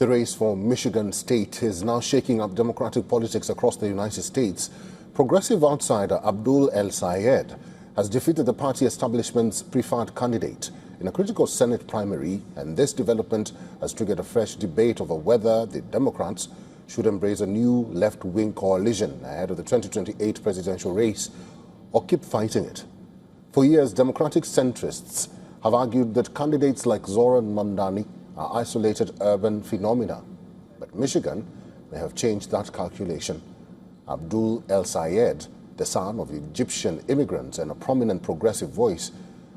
The race for Michigan state is now shaking up democratic politics across the United States. Progressive outsider Abdul El-Sayed has defeated the party establishment's preferred candidate in a critical Senate primary, and this development has triggered a fresh debate over whether the Democrats should embrace a new left-wing coalition ahead of the 2028 presidential race or keep fighting it. For years, Democratic centrists have argued that candidates like Zoran Mamdani are isolated urban phenomena. But Michigan may have changed that calculation. Abdul El-Sayed, the son of Egyptian immigrants and a prominent progressive voice,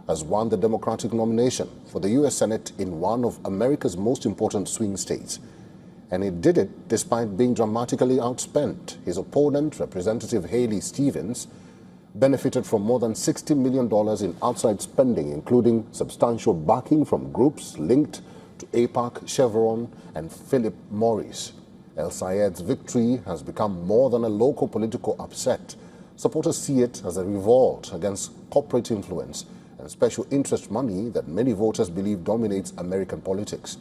has won the Democratic nomination for the U.S. Senate in one of America's most important swing states. And he did it despite being dramatically outspent. His opponent, Representative Haley Stevens, benefited from more than $60 million in outside spending, including substantial backing from groups linked to AIPAC, Chevron, and Philip Morris. El-Sayed's victory has become more than a local political upset. Supporters see it as a revolt against corporate influence and special interest money that many voters believe dominates American politics.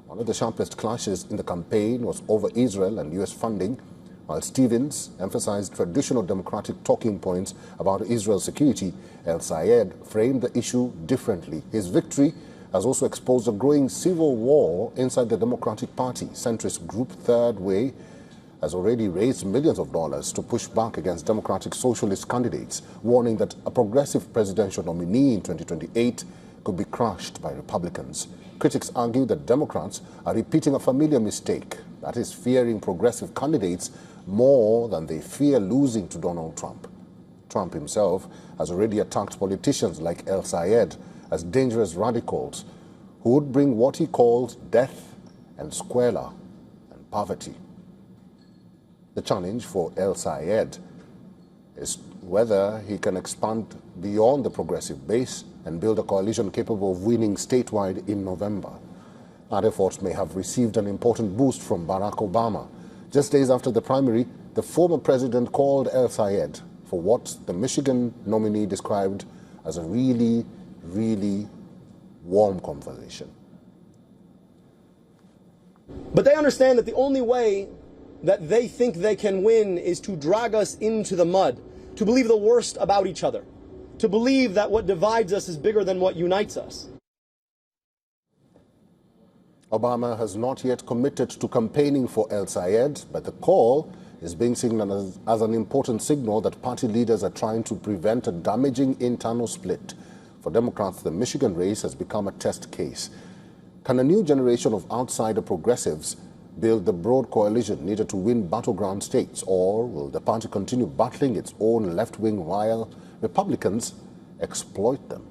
One of the sharpest clashes in the campaign was over Israel and U.S. funding, while Stevens emphasized traditional Democratic talking points about Israel's security. El-Sayed framed the issue differently. His victory has also exposed a growing civil war inside the Democratic Party. Centrist group Third Way has already raised millions of dollars to push back against Democratic Socialist candidates, warning that a progressive presidential nominee in 2028 could be crushed by Republicans. Critics argue that Democrats are repeating a familiar mistake, that is, fearing progressive candidates more than they fear losing to Donald Trump. Trump himself has already attacked politicians like El-Sayed as dangerous radicals who would bring what he calls death and squalor and poverty. The challenge for El-Sayed is whether he can expand beyond the progressive base and build a coalition capable of winning statewide in November. That effort may have received an important boost from Barack Obama. Just days after the primary, the former president called El-Sayed for what the Michigan nominee described as a really warm conversation. But they understand that the only way that they think they can win is to drag us into the mud, to believe the worst about each other, to believe that what divides us is bigger than what unites us. Obama has not yet committed to campaigning for El-Sayed, but the call is being seen as an important signal that party leaders are trying to prevent a damaging internal split. For Democrats, the Michigan race has become a test case. Can a new generation of outsider progressives build the broad coalition needed to win battleground states, or will the party continue battling its own left wing while Republicans exploit them?